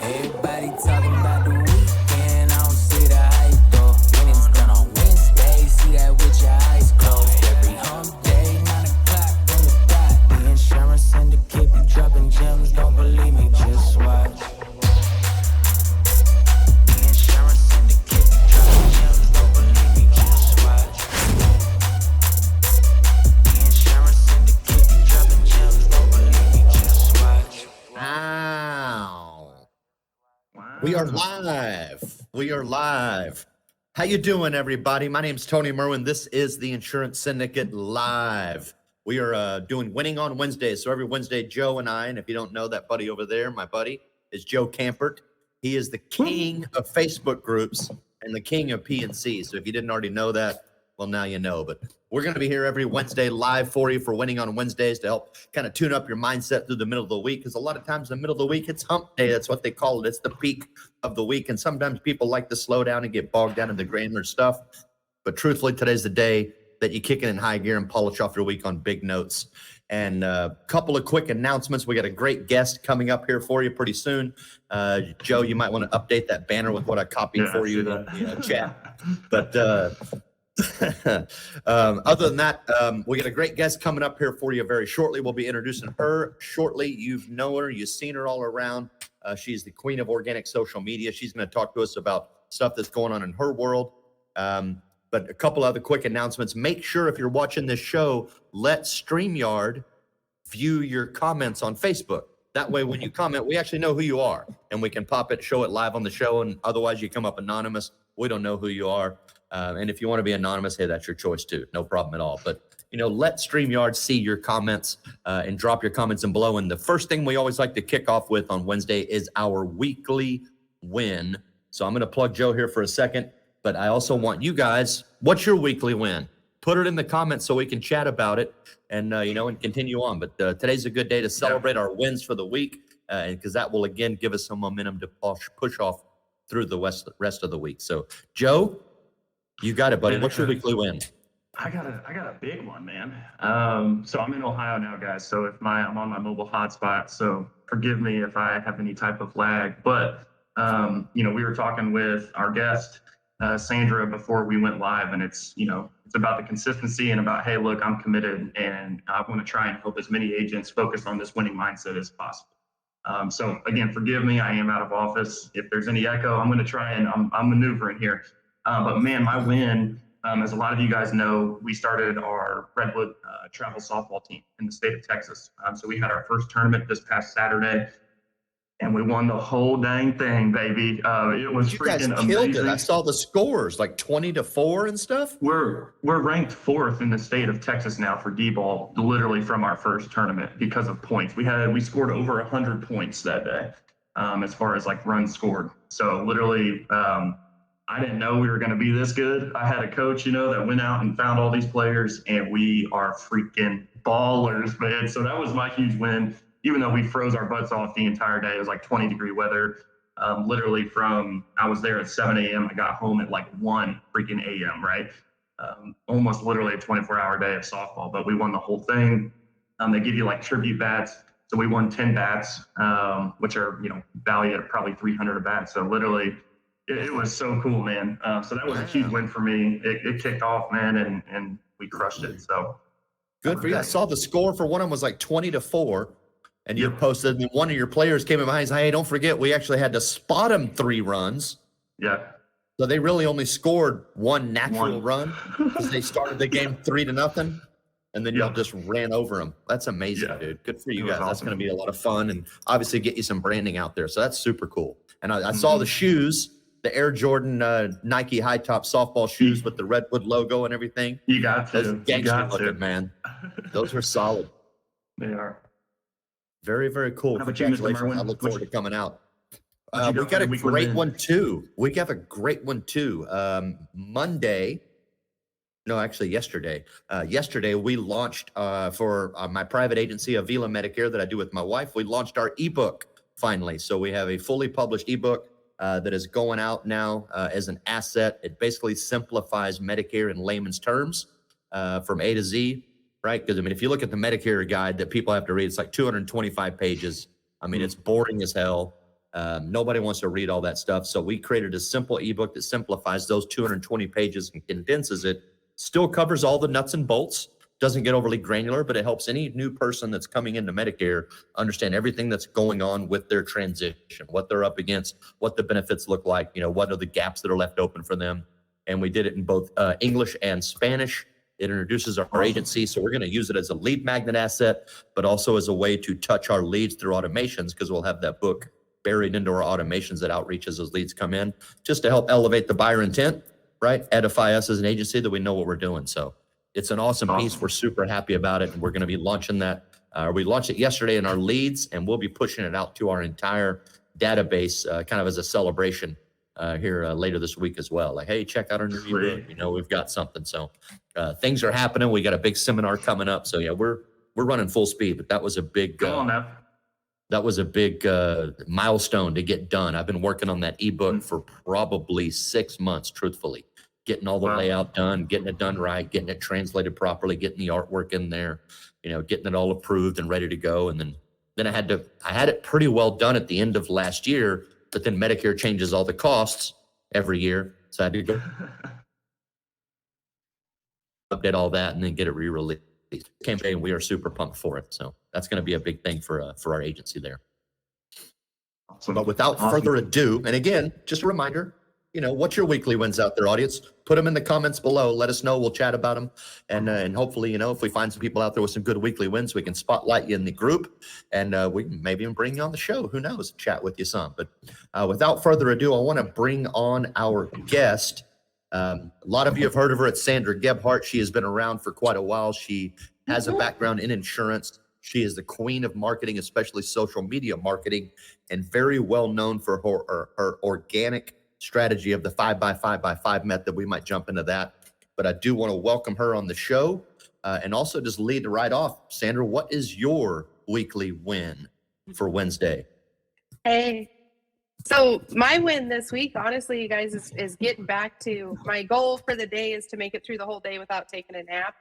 Everybody talking about the weekend, I don't see the hype though. Winning's done on Wednesday, see that with your eyes closed. Every hump day, 9 o'clock on the dot. The insurance syndicate be dropping gems, don't believe me, just watch. The insurance syndicate be dropping gems, don't believe me, just watch. The insurance syndicate be dropping gems, don't believe me, just watch. Wow. We are live. We are live. How you doing, everybody? My name's Tony Merwin. This is the Insurance Syndicate Live. We are doing Winning on Wednesdays. So every Wednesday, Joe and I, and if you don't know that buddy over there, my buddy is Joe Kampert. He is the king of Facebook groups and the king of PNC. So if you didn't already know that, well, now you know. But we're going to be here every Wednesday live for you for Winning on Wednesdays to help kind of tune up your mindset through the middle of the week. Because a lot of times in the middle of the week, it's hump day. That's what they call it. It's the peak of the week. And sometimes people like to slow down and get bogged down in the granular stuff. But truthfully, today's the day that you kick it in high gear and polish off your week on big notes. And a couple of quick announcements. We got a great guest coming up here for you pretty soon. Joe, you might want to update that banner with what I copied for you in the chat. But other than that, we got a great guest coming up here for you very shortly. We'll be introducing her shortly. You've known her. You've seen her all around. She's the queen of organic social media. She's going to talk to us about stuff that's going on in her world. But a couple other quick announcements. Make sure if you're watching this show, let StreamYard view your comments on Facebook. That way, when you comment, we actually know who you are, and we can pop it, show it live on the show. And otherwise, you come up anonymous. We don't know who you are. And if you want to be anonymous, hey, that's your choice too. No problem at all. But, let StreamYard see your comments and drop your comments in below. And the first thing we always like to kick off with on Wednesday is our weekly win. So I'm going to plug Joe here for a second. But I also want you guys, what's your weekly win? Put it in the comments so we can chat about it and, and continue on. But today's a good day to celebrate our wins for the week because that will, again, give us some momentum to push off through the rest of the week. So, Joe, you got it, buddy. What's your weekly win? I got a big one, man. So I'm in Ohio now, guys. So I'm on my mobile hotspot. So forgive me if I have any type of lag. But we were talking with our guest, Sandra, before we went live, and it's about the consistency and about, hey, look, I'm committed, and I want to try and help as many agents focus on this winning mindset as possible. So again, forgive me. I am out of office. If there's any echo, I'm going to try and I'm maneuvering here. But man, my win, as a lot of you guys know, we started our Redwood travel softball team in the state of Texas. So we had our first tournament this past Saturday, and we won the whole dang thing, baby. It was freaking amazing. You guys killed it. I saw the scores, like 20-4 and stuff. We're ranked 4th in the state of Texas now for D-ball, literally from our first tournament because of points. We scored over 100 points that day, as far as like runs scored. So literally, I didn't know we were going to be this good. I had a coach, that went out and found all these players, and we are freaking ballers, man. So that was my huge win. Even though we froze our butts off the entire day, it was like 20-degree weather. Literally I was there at 7 a.m. I got home at like 1 freaking a.m., right? Almost literally a 24-hour day of softball, but we won the whole thing. They give you like tribute bats. So we won 10 bats, which are, valued at probably 300 a bat. So literally, it was so cool, man. So that was a huge win for me. It kicked off, man, and we crushed it. So good for you. I saw the score for one of them was like 20-4. And you posted, and one of your players came in behind and said, hey, don't forget, we actually had to spot him 3 runs. Yeah. So they really only scored 1 natural run because they started the game 3-0. And then y'all just ran over them. That's amazing, dude. Good for you guys. Awesome. That's going to be a lot of fun and obviously get you some branding out there. So that's super cool. And I saw the shoes, the Air Jordan Nike high top softball shoes with the Redwood logo and everything. You got to. Those gangster looking, man. Those are solid. They are. Very, very cool. Congratulations. I look forward to coming out. We got a great one, too. Yesterday. Yesterday, we launched for my private agency, Avila Medicare, that I do with my wife. We launched our ebook finally. So we have a fully published ebook that is going out now as an asset. It basically simplifies Medicare in layman's terms from A to Z. Right? Because, if you look at the Medicare guide that people have to read, it's like 225 pages. It's boring as hell. Nobody wants to read all that stuff. So we created a simple ebook that simplifies those 220 pages and condenses it, still covers all the nuts and bolts, doesn't get overly granular, but it helps any new person that's coming into Medicare understand everything that's going on with their transition, what they're up against, what the benefits look like, what are the gaps that are left open for them. And we did it in both English and Spanish. It introduces our agency. So we're going to use it as a lead magnet asset, but also as a way to touch our leads through automations, because we'll have that book buried into our automations that outreach as those leads come in, just to help elevate the buyer intent, right? Edify us as an agency that we know what we're doing. So it's an awesome piece. We're super happy about it. And we're going to be launching that. We launched it yesterday in our leads, and we'll be pushing it out to our entire database kind of as a celebration here later this week as well. Like, hey, check out our new ebook. We've got something. So things are happening. We got a big seminar coming up. So yeah, we're running full speed, but that was a big, that was a big milestone to get done. I've been working on that ebook for probably 6 months, truthfully. Getting all the layout done, getting it done right, getting it translated properly, getting the artwork in there, getting it all approved and ready to go. And then I had it pretty well done at the end of last year, but then Medicare changes all the costs every year. So I had to go update all that and then get it re-released. Campaign, we are super pumped for it. So that's going to be a big thing for our agency there. Awesome. But without further ado, and again, just a reminder, what's your weekly wins out there, audience? Put them in the comments below. Let us know. We'll chat about them. And hopefully, if we find some people out there with some good weekly wins, we can spotlight you in the group, and we can maybe even bring you on the show. Who knows? Chat with you some. But without further ado, I want to bring on our guest. A lot of you have heard of her. It's Sandra Gebhardt. She has been around for quite a while. She has a background in insurance. She is the queen of marketing, especially social media marketing, and very well known for her organic strategy of the 5x5x5 method. We might jump into that, but I do want to welcome her on the show and also just lead right off. Sandra, what is your weekly win for Wednesday? Hey, so my win this week, honestly, you guys, is getting back to my goal for the day is to make it through the whole day without taking a nap.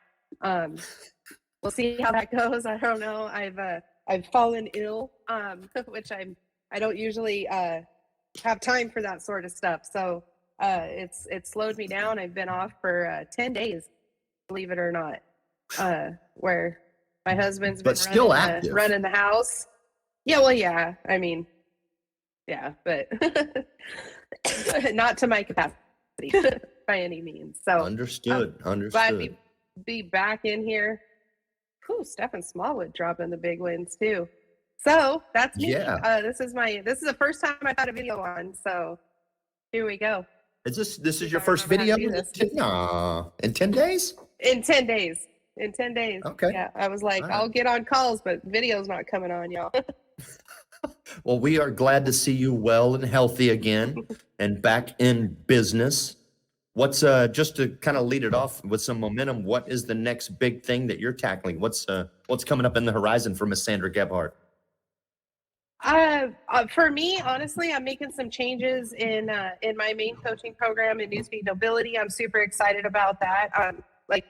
We'll see how that goes. I don't know. I've fallen ill, which I don't usually have time for that sort of stuff. So it's slowed me down. I've been off for 10 days, believe it or not, where my husband's been running the house. Yeah, well, yeah. I mean, yeah, but not to my capacity by any means. So understood. Glad to be back in here. Ooh, Stephen Smallwood dropping the big wins too. So that's me. Yeah. This is the first time I've had a video on. So here we go. This is your first video? In 10 days? In 10 days. Okay. Yeah. I was like, I'll get on calls, but video's not coming on, y'all. Well, we are glad to see you well and healthy again and back in business. What's just to kind of lead it off with some momentum, what is the next big thing that you're tackling? What's coming up in the horizon for Miss Sandra Gebhardt? For me, honestly, I'm making some changes in my main coaching program in Newsfeed Nobility. I'm super excited about that.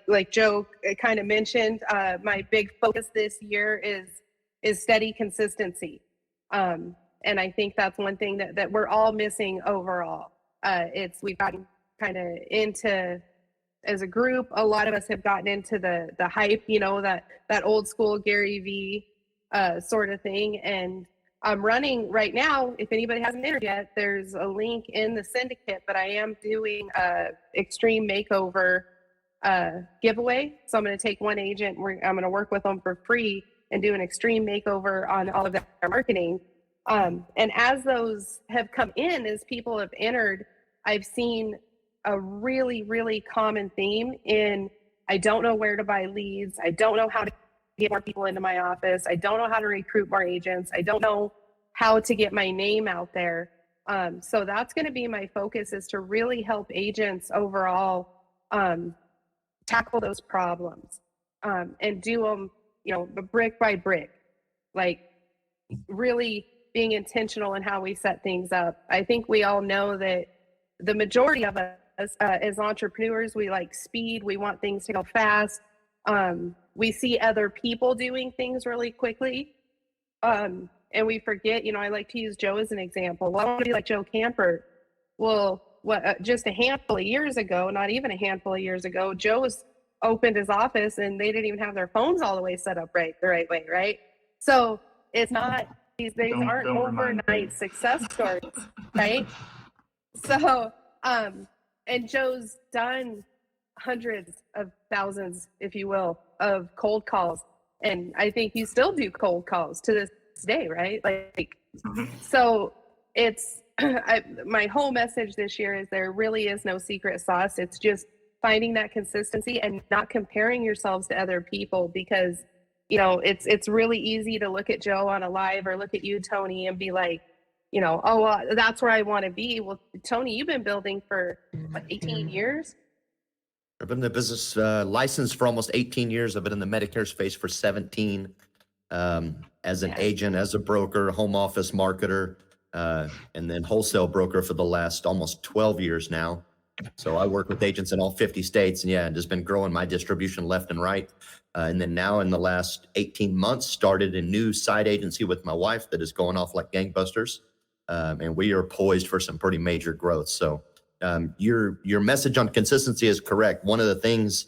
Like Joe kind of mentioned, my big focus this year is steady consistency. And I think that's one thing that we're all missing overall. We've gotten kind of into, as a group, a lot of us have gotten into the hype, that old school Gary V sort of thing. And I'm running right now. If anybody hasn't entered yet, there's a link in the syndicate, but I am doing a extreme makeover giveaway. So I'm going to take one agent. I'm going to work with them for free and do an extreme makeover on all of their marketing. And as those have come in, as people have entered, I've seen a really, really common theme in, I don't know where to buy leads. I don't know how to get more people into my office. I don't know how to recruit more agents. I don't know how to get my name out there. So that's going to be my focus, is to really help agents overall tackle those problems and do them, brick by brick, like really being intentional in how we set things up. I think we all know that the majority of us as entrepreneurs, we like speed. We want things to go fast. We see other people doing things really quickly. and we forget, I like to use Joe as an example. Well, I want to be like Joe Kampert. Well, just a handful of years ago, not even a handful of years ago, Joe was opened his office and they didn't even have their phones all the way set up the right way, right? So it's not, these aren't overnight success stories, right? So, and Joe's done hundreds of thousands, if you will, of cold calls. And I think you still do cold calls to this day, right? So it's, my whole message this year is there really is no secret sauce. It's just finding that consistency and not comparing yourselves to other people, because, it's really easy to look at Joe on a live or look at you, Tony, and be like, oh, well, that's where I want to be. Well, Tony, you've been building for 18 years. I've been in the business licensed for almost 18 years. I've been in the Medicare space for 17 as an agent, as a broker, home office marketer, and then wholesale broker for the last almost 12 years now. So I work with agents in all 50 states, and just been growing my distribution left and right. And then now in the last 18 months, started a new side agency with my wife that is going off like gangbusters. And we are poised for some pretty major growth. So your message on consistency is correct. One of the things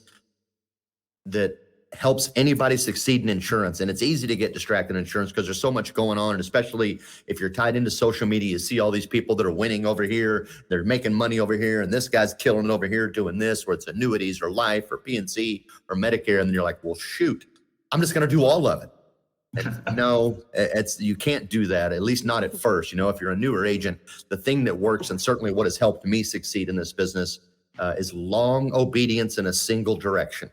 that helps anybody succeed in insurance, and it's easy to get distracted in insurance because there's so much going on, and especially if you're tied into social media, you see all these people that are winning over here, they're making money over here, and this guy's killing it over here doing this, where it's annuities or life or PNC or Medicare, and then you're like, well, shoot, I'm just going to do all of it. And no, you can't do that, at least not at first. If you're a newer agent, the thing that works, and certainly what has helped me succeed in this business, is long obedience in a single direction,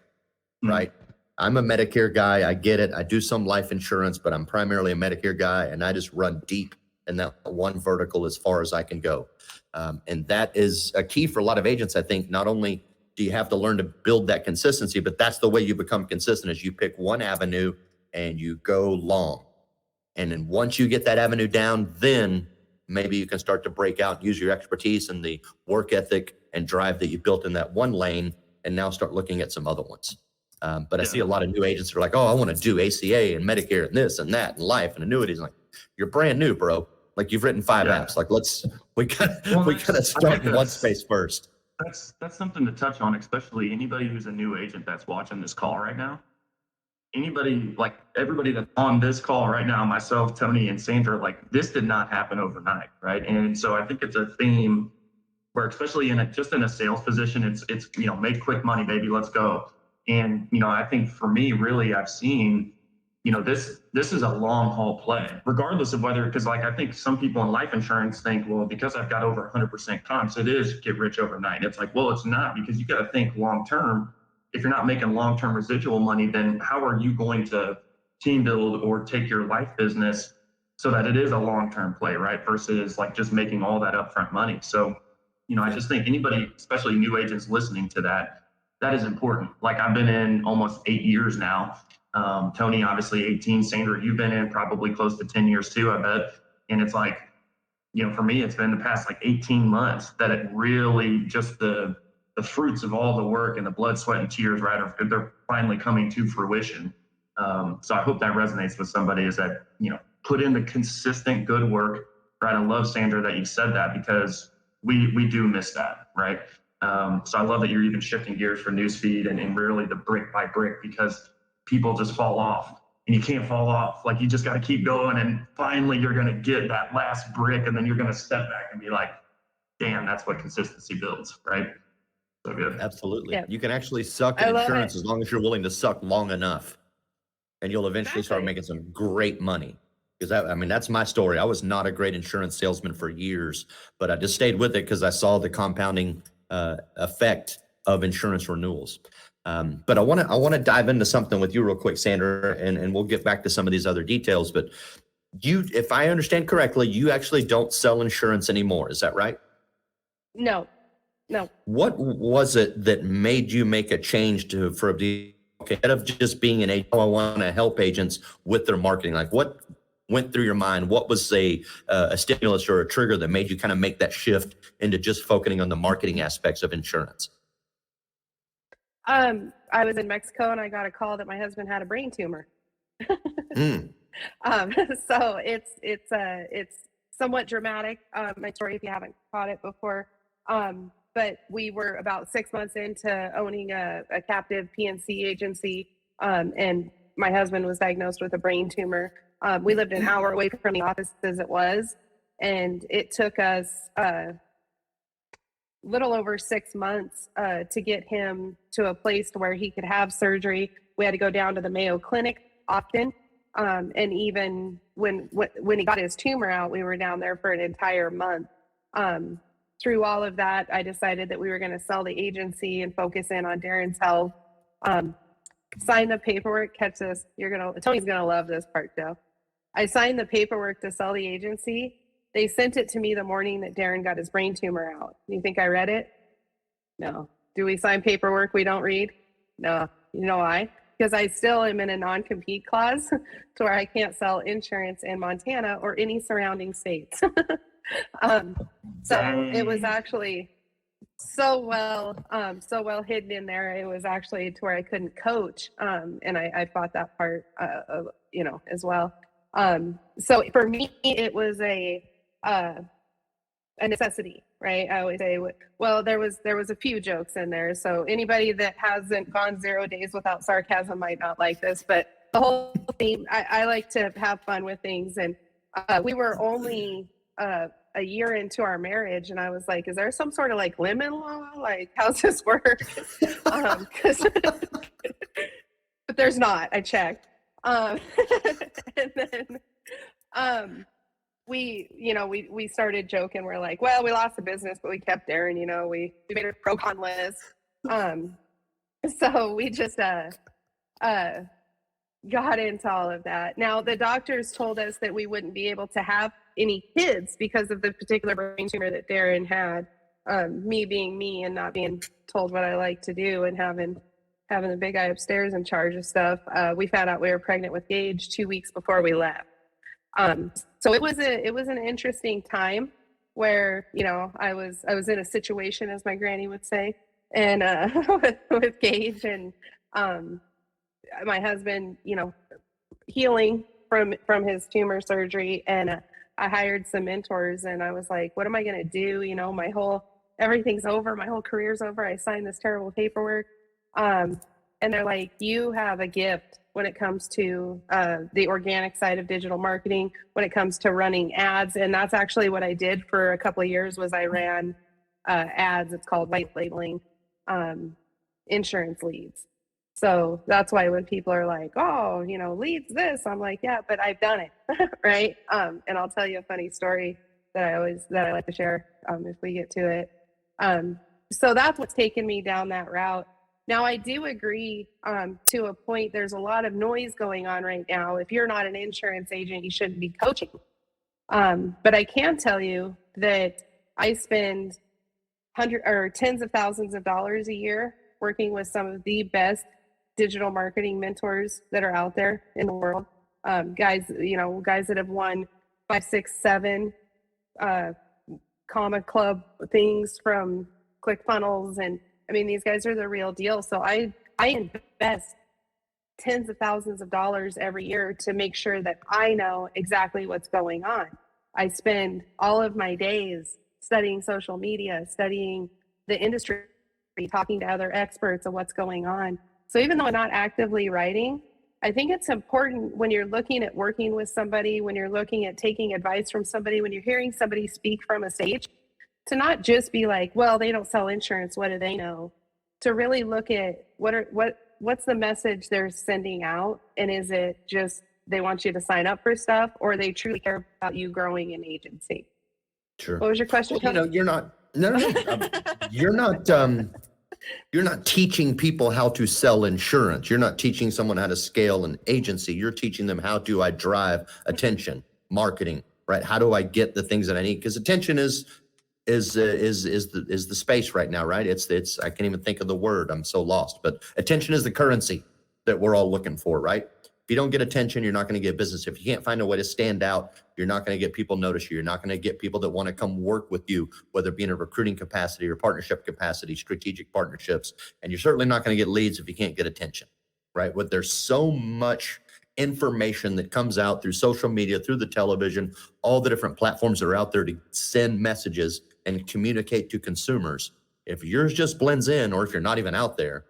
right? I'm a Medicare guy. I get it. I do some life insurance, but I'm primarily a Medicare guy, and I just run deep in that one vertical as far as I can go. And that is a key for a lot of agents. I think not only do you have to learn to build that consistency, but that's the way you become consistent, is you pick one avenue and you go long. And then once you get that avenue down, then maybe you can start to break out and use your expertise and the work ethic and drive that you built in that one lane, and now start looking at some other ones. But I see a lot of new agents that are like, oh, I want to do ACA and Medicare and this and that and life and annuities. Like, you're brand new, bro. Like, you've written 5 apps. Like, we gotta start in one space first. That's something to touch on, especially anybody who's a new agent that's watching this call right now. Anybody, like everybody that's on this call right now, myself, Tony, and Sandra, like, this did not happen overnight, right? And so I think it's a theme where, especially in a sales position, it's make quick money, baby, let's go. And, I think for me, really, I've seen, this is a long haul play, regardless of whether, because I think some people in life insurance think, well, because I've got over 100% comps, it is get rich overnight. It's like, well, it's not, because you got to think long term. If you're not making long-term residual money, then how are you going to team build or take your life business so that it is a long-term play, right? Versus like just making all that upfront money. So, I just think anybody, especially new agents listening to that is important. Like, I've been in almost 8 years now. Tony, obviously 18. Sandra, you've been in probably close to 10 years too, I bet. And it's like, for me, it's been the past 18 months that it really just the fruits of all the work and the blood, sweat, and tears, right, they're finally coming to fruition. So I hope that resonates with somebody, is that, put in the consistent good work, right? I love, Sandra, that you said that, because we do miss that, right? So I love that you're even shifting gears for newsfeed and really the brick by brick, because people just fall off, and you can't fall off. Like, you just got to keep going, and finally you're going to get that last brick, and then you're going to step back and be like, damn, that's what consistency builds, right? So good. Absolutely. Yeah. You can actually suck at insurance as long as you're willing to suck long enough, and you'll eventually start making some great money. Because that's my story. I was not a great insurance salesman for years, but I just stayed with it because I saw the compounding effect of insurance renewals. But I want to dive into something with you real quick, Sandra, and we'll get back to some of these other details. But you, if I understand correctly, you actually don't sell insurance anymore. Is that right? No. What was it that made you make a change instead of just being an agent? I want to help agents with their marketing. Like, what went through your mind? What was a stimulus or a trigger that made you kind of make that shift into just focusing on the marketing aspects of insurance? I was in Mexico and I got a call that my husband had a brain tumor. So it's somewhat dramatic, my story, if you haven't caught it before. But we were about 6 months into owning a captive PNC agency, and my husband was diagnosed with a brain tumor. We lived an hour away from the office as it was, and it took us little over 6 months to get him to a place to where he could have surgery. We had to go down to the Mayo Clinic often. And even when he got his tumor out, we were down there for an entire month. Through all of that, I decided that we were going to sell the agency and focus in on Darren's health. Sign the paperwork. Catch this. Tony's gonna love this part, Joe. I signed the paperwork to sell the agency. They sent it to me the morning that Darren got his brain tumor out. You think I read it? No. Do we sign paperwork we don't read? No. You know why? Because I still am in a non-compete clause to where I can't sell insurance in Montana or any surrounding states. So it was actually so well hidden in there. It was actually to where I couldn't coach. And I fought that part, as well. So for me, it was a necessity, right? I always say, well, there was a few jokes in there. So anybody that hasn't gone 0 days without sarcasm might not like this, but the whole theme, I like to have fun with things. And we were only a year into our marriage, and I was like, is there some sort of like lemon law? Like, how's this work? But there's not. I checked. And then we started joking. We're like, well, we lost the business, but we kept Darren. We made a pro-con list. So we just got into all of that. Now, the doctors told us that we wouldn't be able to have any kids because of the particular brain tumor that Darren had. Me being me and not being told what I like to do, and having the big guy upstairs in charge of stuff. We found out we were pregnant with Gage 2 weeks before we left. So it was an interesting time where, I was in a situation, as my granny would say, and with Gage and my husband, healing from his tumor surgery, and I hired some mentors, and I was like, what am I going to do? Everything's over. My whole career's over. I signed this terrible paperwork. And they're like, you have a gift when it comes to the organic side of digital marketing, when it comes to running ads. And that's actually what I did for a couple of years. Was I ran ads. It's called white labeling insurance leads. So that's why when people are like, oh, leads this, I'm like, yeah, but I've done it. Right. And I'll tell you a funny story that I like to share if we get to it. So that's what's taken me down that route. Now, I do agree to a point. There's a lot of noise going on right now. If you're not an insurance agent, you shouldn't be coaching. But I can tell you that I spend tens of thousands of dollars a year working with some of the best digital marketing mentors that are out there in the world. Guys that have won 5, 6, 7 comma club things from ClickFunnels, and I mean, these guys are the real deal. So I invest tens of thousands of dollars every year to make sure that I know exactly what's going on. I spend all of my days studying social media, studying the industry, talking to other experts of what's going on. So even though I'm not actively writing, I think it's important when you're looking at working with somebody, when you're looking at taking advice from somebody, when you're hearing somebody speak from a stage, to not just be like, well, they don't sell insurance, what do they know? To really look at what's the message they're sending out, and is it just they want you to sign up for stuff, or they truly care about you growing an agency? Sure. What was your question? Well, you're not. No. You're not teaching people how to sell insurance. You're not teaching someone how to scale an agency. You're teaching them, how do I drive attention, marketing, right? How do I get the things that I need? Because attention is the space right now, right? It's I can't even think of the word. I'm so lost. But attention is the currency that we're all looking for, right? If you don't get attention, you're not going to get business. If you can't find a way to stand out, you're not going to get people notice you. You're not going to get people that want to come work with you, whether it be in a recruiting capacity or partnership capacity, strategic partnerships. And you're certainly not going to get leads if you can't get attention, right? There's so much information that comes out through social media, through the television, all the different platforms that are out there to send messages and communicate to consumers. If yours just blends in, or if you're not even out there,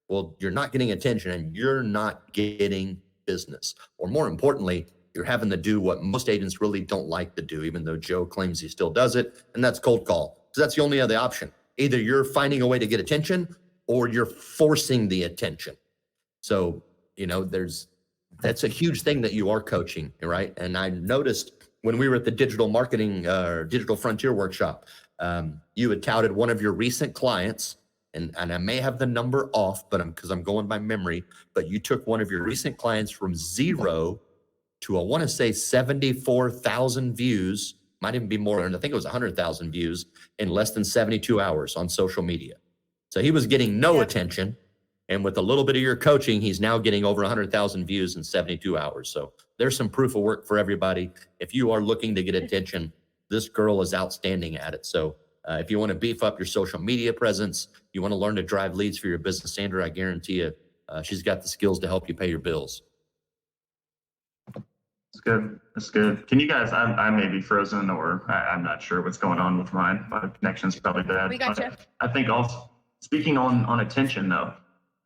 well, you're not getting attention and you're not getting business. Or more importantly, you're having to do what most agents really don't like to do, even though Joe claims he still does it, and that's cold call. So that's the only other option. Either you're finding a way to get attention or you're forcing the attention. So, that's a huge thing that you are coaching, right? And I noticed when we were at the digital marketing, digital frontier workshop, you had touted one of your recent clients, and I may have the number off, but because I'm going by memory, but you took one of your recent clients from 0 to, I want to say 74,000 views, might even be more, and I think it was 100,000 views in less than 72 hours on social media. So he was getting no attention. And with a little bit of your coaching, he's now getting over 100,000 views in 72 hours. So there's some proof of work for everybody. If you are looking to get attention, this girl is outstanding at it. So if you want to beef up your social media presence, you want to learn to drive leads for your business, Sandra, I guarantee you, she's got the skills to help you pay your bills. That's good. That's good. Can you guys, I may be frozen, or I'm not sure what's going on with mine. My connection's probably bad. We got you. I think also, speaking on attention though,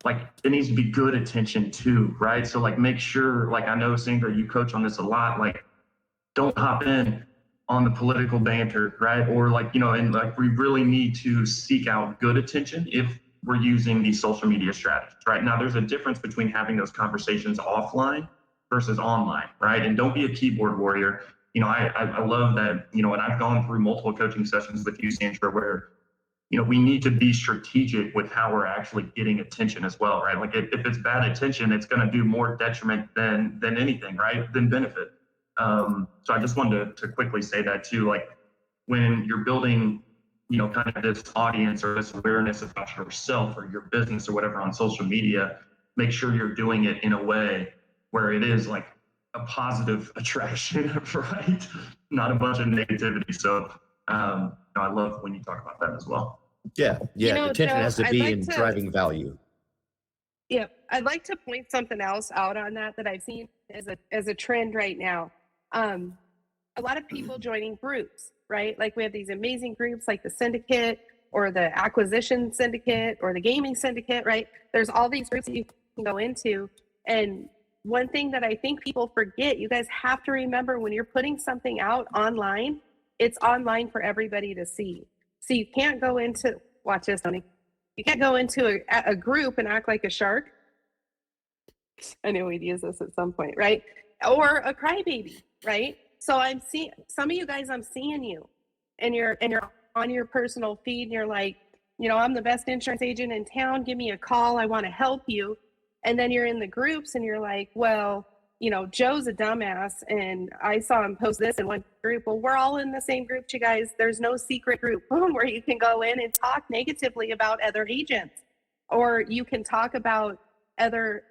like it needs to be good attention too, right? So like make sure, like I know Sandra, you coach on this a lot, like don't hop in on the political banter, right? Or like, and like we really need to seek out good attention if we're using these social media strategies, right? Now there's a difference between having those conversations offline versus online, right? And don't be a keyboard warrior. I love that, and I've gone through multiple coaching sessions with you, Sandra, where we need to be strategic with how we're actually getting attention as well, right? Like if it's bad attention, it's going to do more detriment than anything, right? Than benefit. So I just wanted to quickly say that too. Like when you're building, kind of this audience or this awareness about yourself or your business or whatever on social media, make sure you're doing it in a way where it is like a positive attraction, right? Not a bunch of negativity. So I love when you talk about that as well. Yeah. Attention Joe, has to be in driving value. Yeah, I'd like to point something else out on that I've seen as a trend right now. A lot of people joining groups, right? Like we have these amazing groups like the Syndicate or the Acquisition Syndicate or the Gaming Syndicate, right? There's all these groups that you can go into. And one thing that I think people forget, you guys have to remember when you're putting something out online, it's online for everybody to see. So you can't go into, watch this, Tony. You can't go into a group and act like a shark. I knew we'd use this at some point, right? Or a crybaby, right? So I'm seeing some of you guys, I'm seeing you and you're on your personal feed and you're like, I'm the best insurance agent in town. Give me a call. I want to help you. And then you're in the groups and you're like, well, Joe's a dumbass and I saw him post this in one group. Well, we're all in the same group, you guys. There's no secret group where you can go in and talk negatively about other agents, or you can talk about other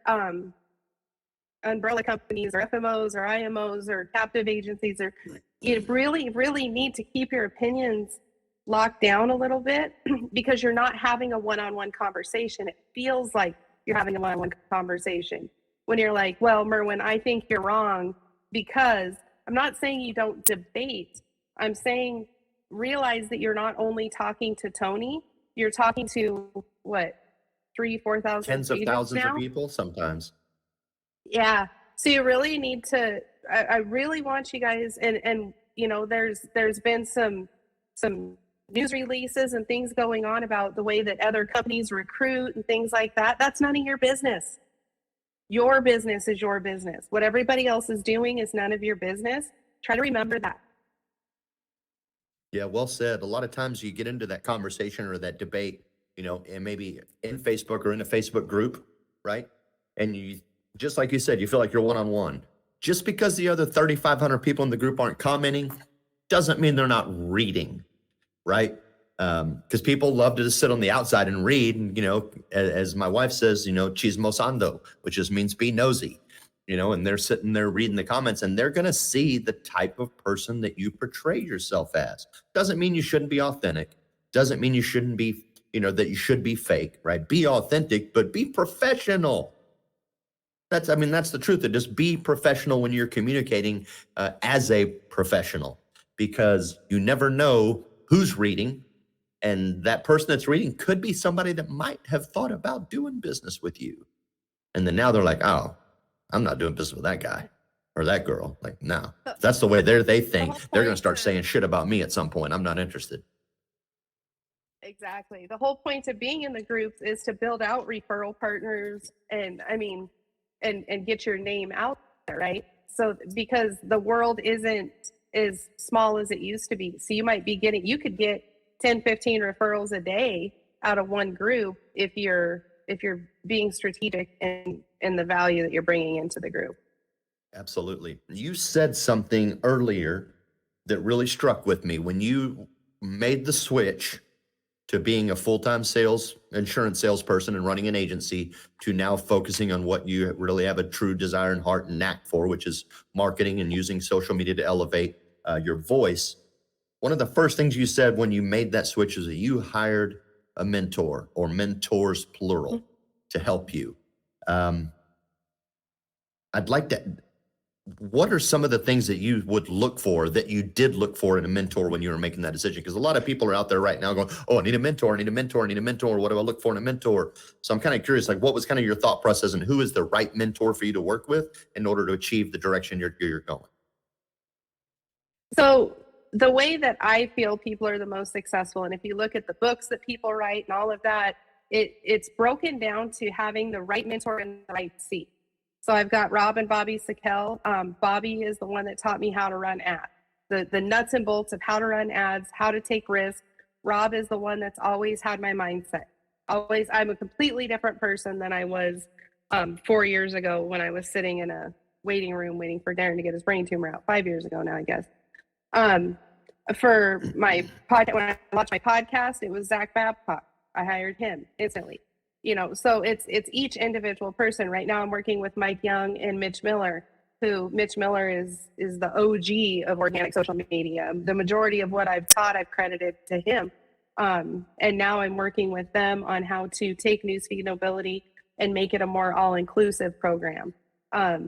umbrella companies or FMOs or IMOs or captive agencies. Or you really, really need to keep your opinions locked down a little bit because you're not having a one-on-one conversation. It feels like you're having a one-on-one conversation when you're like, well, Merwin, I think you're wrong, because I'm not saying you don't debate. I'm saying realize that you're not only talking to Tony, you're talking to what, 3,000-4,000 tens of thousands of people sometimes. Yeah. So you really need to, I really want you guys, and there's been some news releases and things going on about the way that other companies recruit and things like that. That's none of your business. Your business is your business. What everybody else is doing is none of your business. Try to remember that. Yeah, well said. A lot of times you get into that conversation or that debate, and maybe in Facebook or in a Facebook group, right? And you, just like you said, you feel like you're one-on-one. Just because the other 3,500 people in the group aren't commenting doesn't mean they're not reading, right? Because people love to just sit on the outside and read, and as my wife says, chismosando, which just means be nosy, and they're sitting there reading the comments, and they're going to see the type of person that you portray yourself as. Doesn't mean you shouldn't be authentic. Doesn't mean you shouldn't be, that you should be fake, right? Be authentic, but be professional. That's the truth. And just be professional when you're communicating as a professional, because you never know who's reading. And that person that's reading could be somebody that might have thought about doing business with you. And then now they're like, oh, I'm not doing business with that guy or that girl. Like, no, if that's the way they think, they're going to start saying shit about me at some point. I'm not interested. Exactly. The whole point of being in the groups is to build out referral partners and get your name out there, right? So because the world isn't as small as it used to be. So you could get 10, 15 referrals a day out of one group if you're being strategic in the value that you're bringing into the group. Absolutely. You said something earlier that really struck with me when you made the switch to being a full-time insurance salesperson and running an agency to now focusing on what you really have a true desire and heart and knack for, which is marketing and using social media to elevate your voice. One of the first things you said when you made that switch is that you hired a mentor, or mentors plural, to help you. What are some of the things that you would look for, that you did look for in a mentor when you were making that decision? Because a lot of people are out there right now going, oh, I need a mentor. What do I look for in a mentor? So I'm kind of curious, like, what was kind of your thought process, and who is the right mentor for you to work with in order to achieve the direction you're going? So the way that I feel people are the most successful, and if you look at the books that people write and all of that, it's broken down to having the right mentor in the right seat. So I've got Rob and Bobby Sikel. Bobby is the one that taught me how to run ads, the nuts and bolts of how to run ads, how to take risks. Rob is the one that's always had my mindset. I'm a completely different person than I was 4 years ago when I was sitting in a waiting room waiting for Darren to get his brain tumor out. 5 years ago now, I guess. For my podcast, when I launched my podcast, it was Zach Babcock. I hired him instantly. So it's each individual person. Right now I'm working with Mike Young and Mitch Miller, who Mitch Miller is the OG of organic social media. The majority of what I've taught, I've credited to him. And now I'm working with them on how to take newsfeed nobility and make it a more all-inclusive program. I've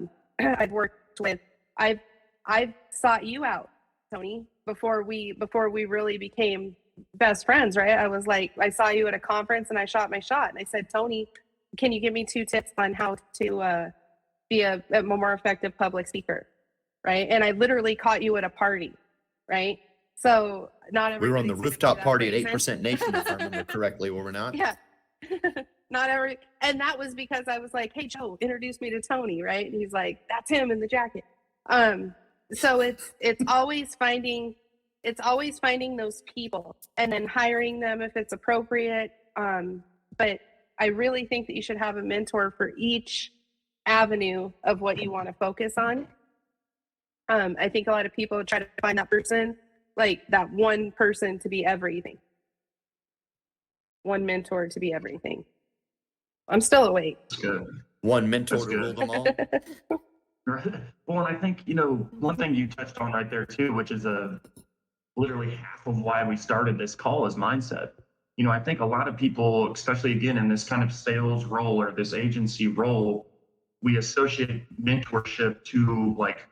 sought you out, Tony, before we really became best friends, right? I was like, I saw you at a conference and I shot my shot. And I said, Tony, can you give me 2 tips on how to be a more effective public speaker, right? And I literally caught you at a party, right? So not everybody. We were on the rooftop party at 8% Nation, if I remember correctly, were we not? Yeah. And that was because I was like, hey, Joe, introduce me to Tony, right? And he's like, that's him in the jacket. So it's always finding those people and then hiring them if it's appropriate. But I really think that you should have a mentor for each avenue of what you want to focus on. I think a lot of people try to find that person, like that one person to be everything. One mentor to be everything. I'm still awake. That's good. One mentor That's to rule them all. Well, I think, one thing you touched on right there too, which is literally half of why we started this call, is mindset. I think a lot of people, especially again in this kind of sales role or this agency role, we associate mentorship to like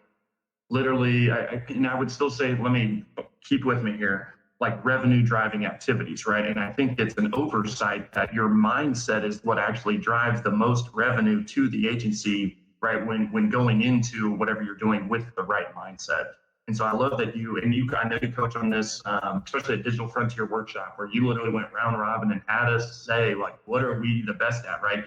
literally, I would still say, let me keep with me here, like revenue driving activities, right? And I think it's an oversight that your mindset is what actually drives the most revenue to the agency, right? When going into whatever you're doing with the right mindset. And so I love that I know you coach on this, especially at Digital Frontier Workshop, where you literally went round robin and had us say, like, what are we the best at, right?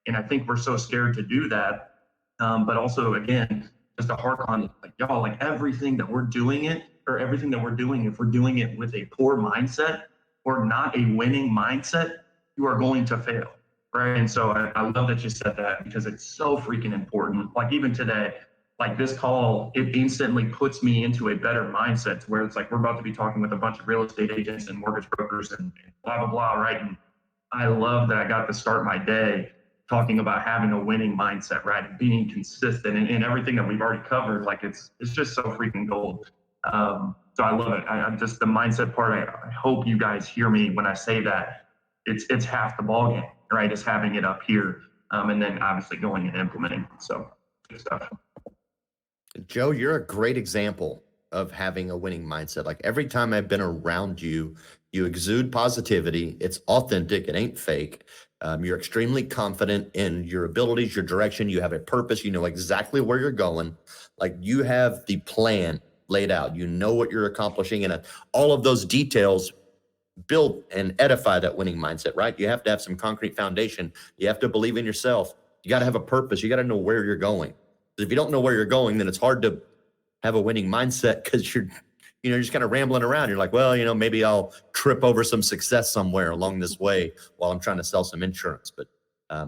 And I think we're so scared to do that. But also, again, just to harp on, like, y'all, like everything that we're doing, if we're doing it with a poor mindset or not a winning mindset, you are going to fail, right? And so I love that you said that, because it's so freaking important. Like even today, like this call, it instantly puts me into a better mindset, to where it's like we're about to be talking with a bunch of real estate agents and mortgage brokers and blah, blah, blah, right? And I love that I got to start my day talking about having a winning mindset, right? And being consistent and everything that we've already covered. Like it's just so freaking gold. So I love it. I'm just the mindset part. I hope you guys hear me when I say that it's half the ballgame, right? It's having it up here. and then obviously going and implementing. So good stuff. Joe, you're a great example of having a winning mindset. Like every time I've been around you, you exude positivity. It's authentic. It ain't fake. You're extremely confident in your abilities, your direction. You have a purpose. You know exactly where you're going. Like you have the plan laid out. You know what you're accomplishing, and all of those details build and edify that winning mindset, right? You have to have some concrete foundation. You have to believe in yourself. You got to have a purpose. You got to know where you're going. If you don't know where you're going, then it's hard to have a winning mindset because you're just kind of rambling around. You're like, well, maybe I'll trip over some success somewhere along this way while I'm trying to sell some insurance. But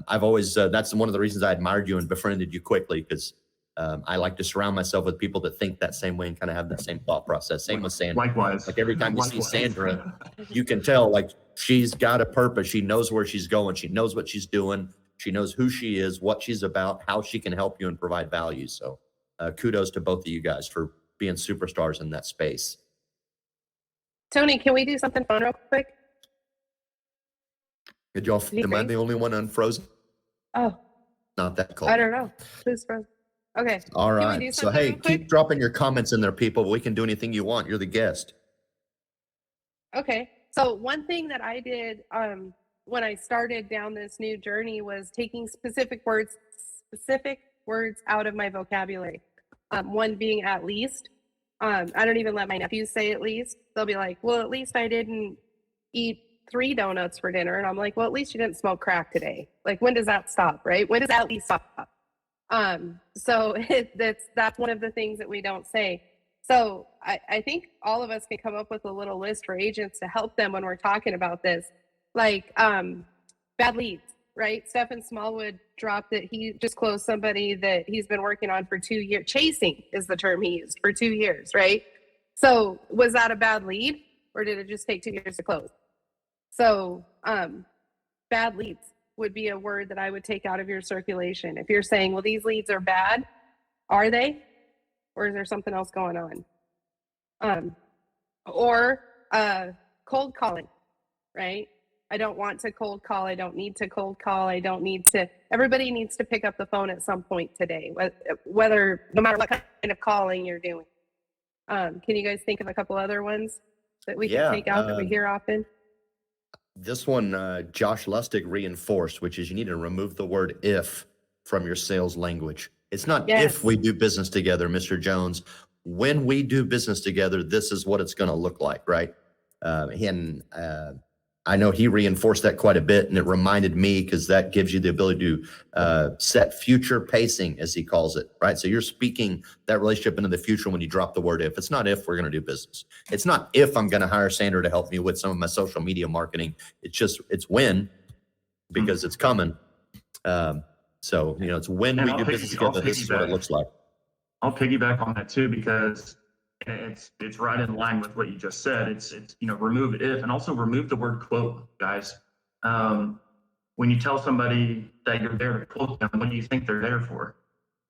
I've always, that's one of the reasons I admired you and befriended you quickly, because I like to surround myself with people that think that same way and kind of have that same thought process. Same with Sandra. Likewise. Like every time you see Sandra, you can tell like she's got a purpose. She knows where she's going. She knows what she's doing. She knows who she is, what she's about, how she can help you and provide value. So kudos to both of you guys for being superstars in that space. Tony, can we do something fun real quick? Did y'all, am I the only one unfrozen? Oh, Not that cold. I don't know. Who's frozen? Okay. All Can we right. do So, something hey, real quick? keep dropping your comments in there, people. We can do anything you want. You're the guest. Okay. So one thing that I did when I started down this new journey was taking specific words out of my vocabulary. One being at least. I don't even let my nephews say at least. They'll be like, well, at least I didn't eat 3 donuts for dinner. And I'm like, well, at least you didn't smoke crack today. Like, when does that stop, right? When does at least stop? So that's one of the things that we don't say. So I think all of us can come up with a little list for agents to help them when we're talking about this. Like bad leads, right? Stephen Smallwood dropped that he just closed somebody that he's been working on for 2 years. Chasing is the term he used, for 2 years, right? So was that a bad lead, or did it just take 2 years to close? So bad leads would be a word that I would take out of your circulation. If you're saying, well, these leads are bad, are they? Or is there something else going on? Or cold calling, right? I don't want to cold call. I don't need to cold call. I don't need to. Everybody needs to pick up the phone at some point today, whether, no matter what kind of calling you're doing. Can you guys think of a couple other ones that we can take out that we hear often? This one, Josh Lustig reinforced, which is you need to remove the word if from your sales language. It's not if we do business together, Mr. Jones. When we do business together, this is what it's going to look like, right? I know he reinforced that quite a bit, and it reminded me because that gives you the ability to set future pacing, as he calls it, right? So you're speaking that relationship into the future when you drop the word if. It's not if we're going to do business. It's not if I'm going to hire Sandra to help me with some of my social media marketing. It's when, because it's coming. So, it's when we do business together, this is what it looks like. I'll piggyback on that too, because it's right in line with what you just said. It's remove if, and also remove the word quote, guys. When you tell somebody that you're there to quote them, what do you think they're there for?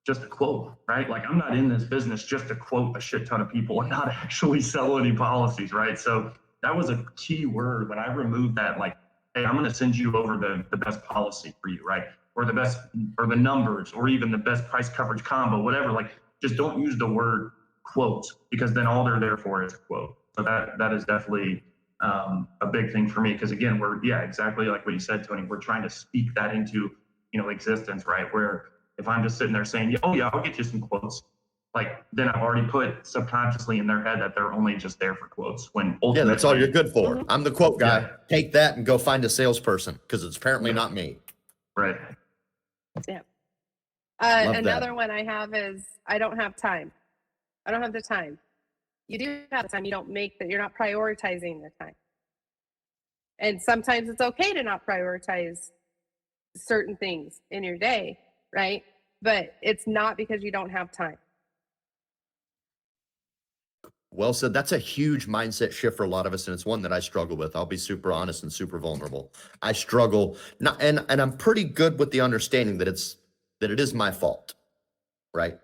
Just a quote, right? Like, I'm not in this business just to quote a shit ton of people and not actually sell any policies, right? So that was a key word when I removed that, like, hey, I'm going to send you over the best policy for you, right? Or the best, or the numbers, or even the best price coverage combo, whatever. Like, just don't use the word quote, because then all they're there for is a quote. So that is definitely a big thing for me, because again, we're exactly like what you said, Tony. We're trying to speak that into existence, right? Where if I'm just sitting there saying, oh yeah, I'll get you some quotes, like, then I've already put subconsciously in their head that they're only just there for quotes. When ultimately, that's all you're good for. Mhm. I'm the quote guy. Take that and go find a salesperson, because it's apparently not me. Right. Yeah. Another one I have is, I don't have time. I don't have the time. You do have the time. You don't make that. You're not prioritizing the time. And sometimes it's okay to not prioritize certain things in your day, right? But it's not because you don't have time. Well said. That's a huge mindset shift for a lot of us, and it's one that I struggle with. I'll be super honest and super vulnerable. I struggle, and I'm pretty good with the understanding that it is my fault, right?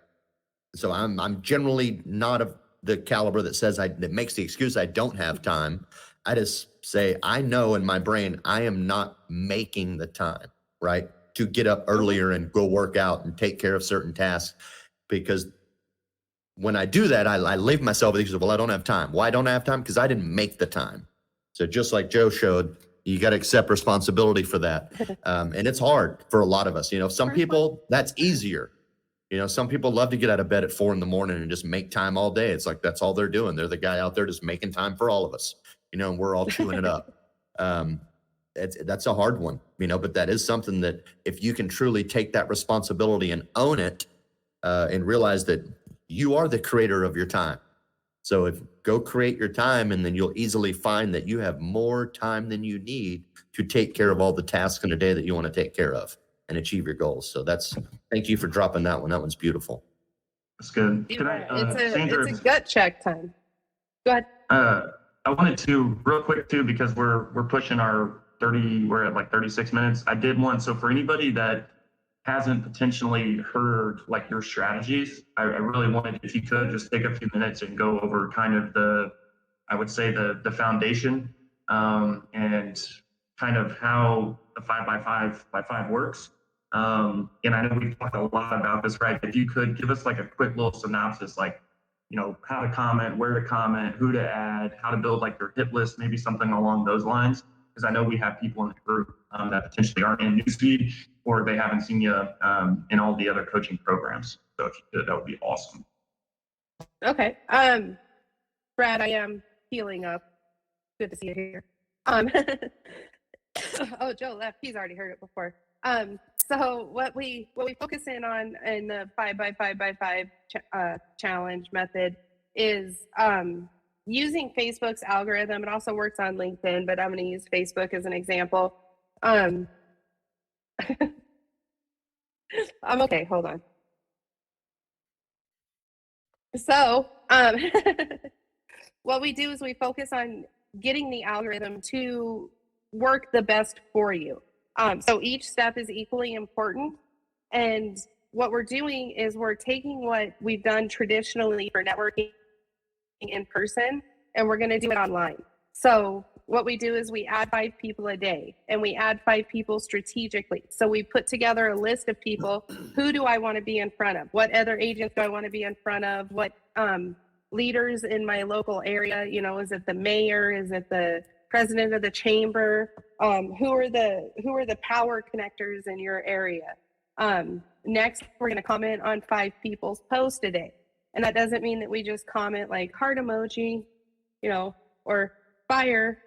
So I'm generally not of the caliber that says that makes the excuse I don't have time. I just say, I know in my brain I am not making the time, right, to get up earlier and go work out and take care of certain tasks. Because when I do that, I leave myself with excuses. Well, I don't have time. Why don't I have time? Because I didn't make the time. So just like Joe showed, you got to accept responsibility for that. And it's hard for a lot of us. Some people, that's easier. Some people love to get out of bed at 4 a.m. and just make time all day. It's like, that's all they're doing. They're the guy out there just making time for all of us, and we're all chewing it up. That's a hard one, but that is something that if you can truly take that responsibility and own it, and realize that you are the creator of your time. So go create your time, and then you'll easily find that you have more time than you need to take care of all the tasks in a day that you want to take care of and achieve your goals. So thank you for dropping that one. That one's beautiful. That's good. Sandra, it's a gut check time. Go ahead. I wanted to real quick too, because we're pushing we're at like 36 minutes. I did want, so for anybody that hasn't potentially heard like your strategies, I really wanted, if you could just take a few minutes and go over kind of I would say the foundation, and kind of how the 5x5x5 works. And I know we've talked a lot about this, right? If you could give us like a quick little synopsis, like, how to comment, where to comment, who to add, how to build like your hit list, maybe something along those lines. Because I know we have people in the group that potentially aren't in Newsfeed, or they haven't seen you in all the other coaching programs. So if you could, that would be awesome. Okay. Brad, I am healing up. Good to see you here. Oh, Joe left. He's already heard it before. So what we focus in on in the 5x5x5 challenge method is using Facebook's algorithm. It also works on LinkedIn, but I'm going to use Facebook as an example. I'm okay. Hold on. So what we do is we focus on getting the algorithm to work the best for you. So each step is equally important. And what we're doing is we're taking what we've done traditionally for networking in person, and we're going to do it online. So what we do is we add 5 people a day, and we add 5 people strategically. So we put together a list of people. Who do I want to be in front of? What other agents do I want to be in front of? What leaders in my local area? Is it the mayor? Is it the president of the chamber? Who are the power connectors in your area? Next, we're going to comment on 5 people's posts a day. And that doesn't mean that we just comment like heart emoji, or fire,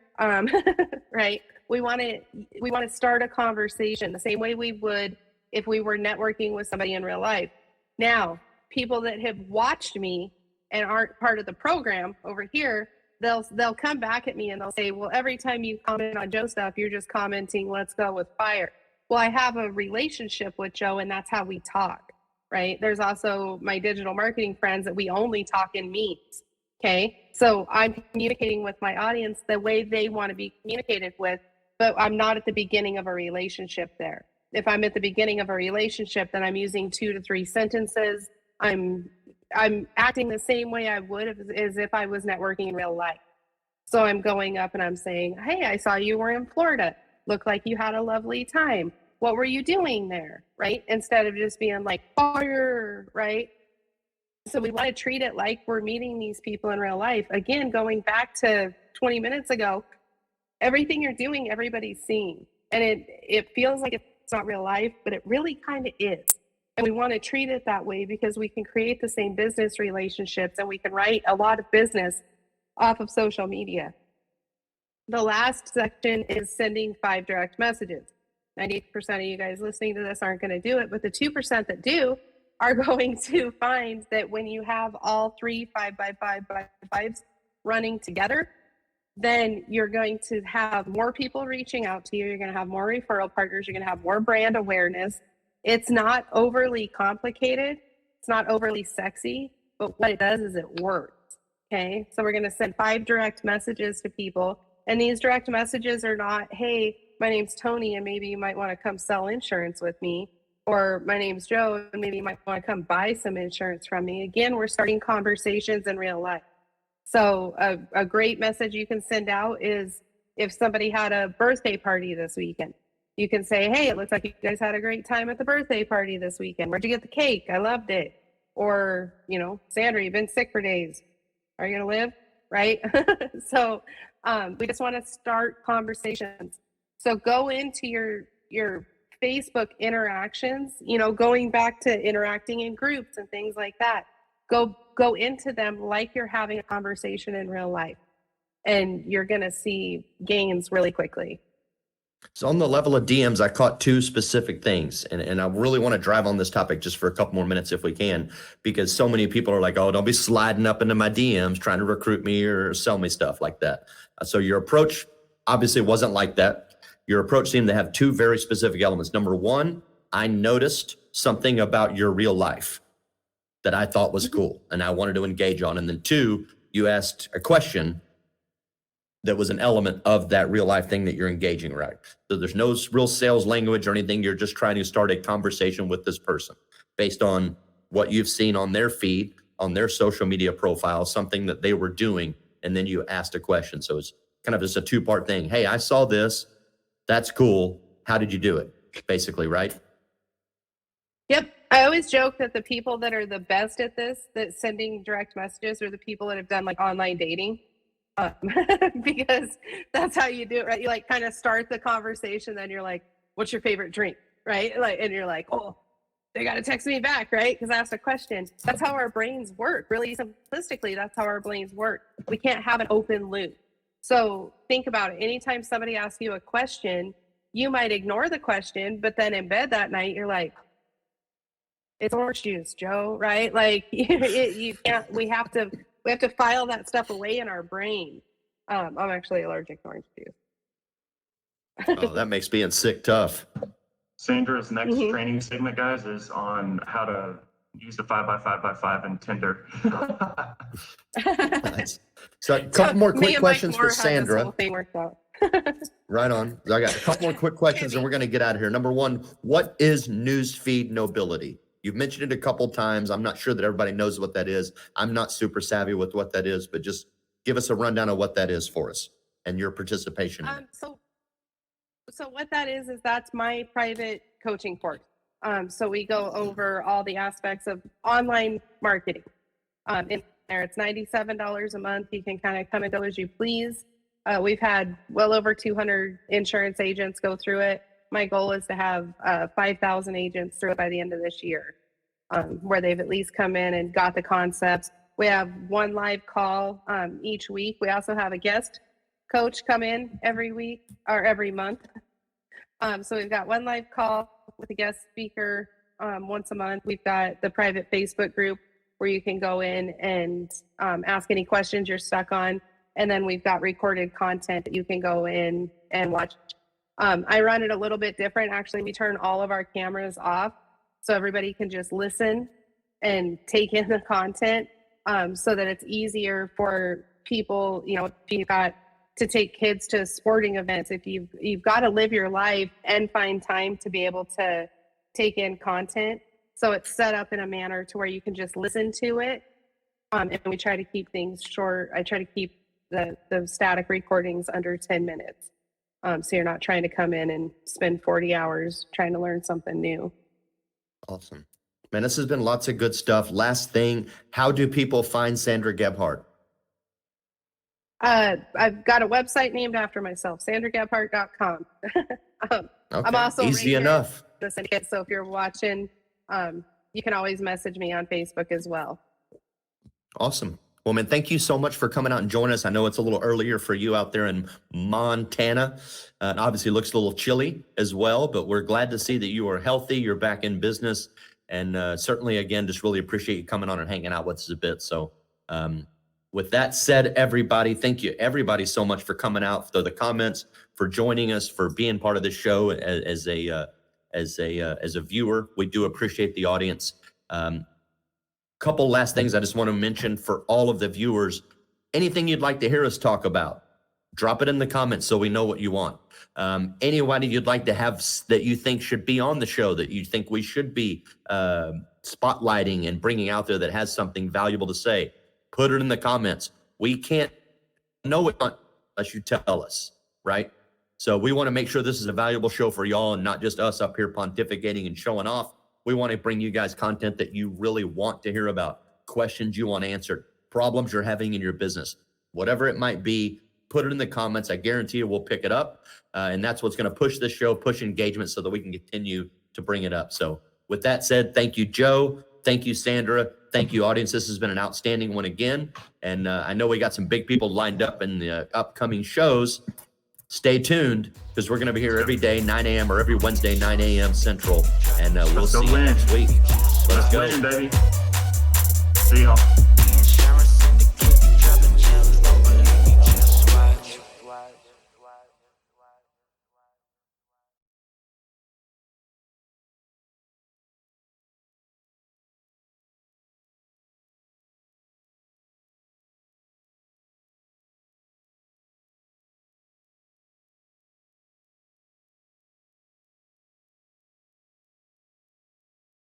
right? We want to start a conversation the same way we would if we were networking with somebody in real life. Now, people that have watched me and aren't part of the program over here, they'll come back at me and they'll say, well, every time you comment on Joe stuff, you're just commenting, let's go with fire. Well, I have a relationship with Joe, and that's how we talk, right? There's also my digital marketing friends that we only talk in memes, okay? So I'm communicating with my audience the way they want to be communicated with, but I'm not at the beginning of a relationship there. If I'm at the beginning of a relationship, then I'm using 2 to 3 sentences. I'm acting the same way I would as if I was networking in real life. So I'm going up and I'm saying, hey, I saw you were in Florida. Looked like you had a lovely time. What were you doing there, right? Instead of just being like, fire, right? So we want to treat it like we're meeting these people in real life. Again, going back to 20 minutes ago, everything you're doing, everybody's seeing. And it feels like it's not real life, but it really kind of is. And we want to treat it that way because we can create the same business relationships, and we can write a lot of business off of social media. The last section is sending 5 direct messages. 98% of you guys listening to this aren't going to do it, but the 2% that do are going to find that when you have all 3 5x5x5s running together, then you're going to have more people reaching out to you. You're going to have more referral partners. You're going to have more brand awareness. It's not overly complicated. It's not overly sexy, but what it does is it works. Okay. So we're going to send 5 direct messages to people. And these direct messages are not, hey, my name's Tony, and maybe you might want to come sell insurance with me. Or my name's Joe, and maybe you might want to come buy some insurance from me. Again, we're starting conversations in real life. So a great message you can send out is if somebody had a birthday party this weekend, You can say, hey, it looks like you guys had a great time at the birthday party this weekend. Where'd you get the cake? I loved it. Or, Sandra, you've been sick for days. Are you going to live? Right? So we just want to start conversations. So go into your Facebook interactions, going back to interacting in groups and things like that. Go into them like you're having a conversation in real life, and you're going to see gains really quickly. So on the level of DMs, I caught two specific things, and I really want to drive on this topic just for a couple more minutes if we can, because so many people are like, oh, don't be sliding up into my DMs trying to recruit me or sell me stuff like that. So your approach obviously wasn't like that. Your approach seemed to have two very specific elements. Number one, I noticed something about your real life that I thought was cool and I wanted to engage on. And then two, you asked a question that was an element of that real life thing that you're engaging, right? So there's no real sales language or anything. You're just trying to start a conversation with this person based on what you've seen on their feed, on their social media profile, something that they were doing. And then you asked a question. So it's kind of just a two-part thing. Hey, I saw this. That's cool. How did you do it? Basically, right? Yep. I always joke that the people that are the best at this, that sending direct messages, are the people that have done like online dating. Because that's how you do it, right? You like kind of start the conversation, then you're like, what's your favorite drink, right? And you're like, oh, they got to text me back, right? Because I asked a question. That's how our brains work. Really simplistically, that's how our brains work. We can't have an open loop. So think about it. Anytime somebody asks you a question, you might ignore the question, but then in bed that night, you're like, it's orange juice, Joe, right? Like you can't, we have to file that stuff away in our brain. I'm actually allergic to orange juice. Oh, that makes being sick tough. Sandra's next training segment, guys, is on how to use the 5x5x5 in Tinder. Nice. So a couple more quick questions for Sandra. Right on. I got a couple more quick questions and we're going to get out of here. Number one, what is newsfeed nobility? You've mentioned it a couple times. I'm not sure that everybody knows what that is. I'm not super savvy with what that is, but just give us a rundown of what that is for us and your participation in it. So what that is that's my private coaching course. So we go over all the aspects of online marketing. In there, it's $97 a month. You can kind of come and go as you please. We've had well over 200 insurance agents go through it. My goal is to have 5,000 agents through it by the end of this year, where they've at least come in and got the concepts. We have one live call each week. We also have a guest coach come in every week or every month. So we've got one live call with a guest speaker once a month. We've got the private Facebook group where you can go in and ask any questions you're stuck on. And then we've got recorded content that you can go in and watch. I run it a little bit different. Actually, we turn all of our cameras off so everybody can just listen and take in the content, so that it's easier for people, if you've got to take kids to sporting events, if you've got to live your life and find time to be able to take in content. So it's set up in a manner to where you can just listen to it. And we try to keep things short. I try to keep the static recordings under 10 minutes. So you're not trying to come in and spend 40 hours trying to learn something new. Awesome. Man, this has been lots of good stuff. Last thing, how do people find Sandra Gebhardt? I've got a website named after myself, sandragebhardt.com. Okay. I'm also easy enough. The syndicate, so if you're watching, you can always message me on Facebook as well. Awesome. Well, man, thank you so much for coming out and joining us. I know it's a little earlier for you out there in Montana. It obviously looks a little chilly as well, but we're glad to see that you are healthy. You're back in business. And certainly, again, just really appreciate you coming on and hanging out with us a bit. So with that said, everybody, thank you, everybody, so much for coming out, for the comments, for joining us, for being part of the show as a viewer. We do appreciate the audience. Couple last things I just want to mention for all of the viewers. Anything you'd like to hear us talk about, drop it in the comments so we know what you want. Anybody you'd like to have that you think should be on the show, that you think we should be spotlighting and bringing out there that has something valuable to say, put it in the comments. We can't know it unless you tell us, right? So we want to make sure this is a valuable show for y'all and not just us up here pontificating and showing off. We want to bring you guys content that you really want to hear about, questions you want answered, problems you're having in your business, whatever it might be. Put it in the comments. I guarantee you we'll pick it up. And that's what's going to push this show, push engagement so that we can continue to bring it up. So with that said, thank you, Joe. Thank you, Sandra. Thank you, audience. This has been an outstanding one again. And I know we got some big people lined up in the upcoming shows. Stay tuned because we're going to be here every day, 9 a.m. or every Wednesday, 9 a.m. Central. And we'll see you next week. Let's go. Win, baby. See y'all.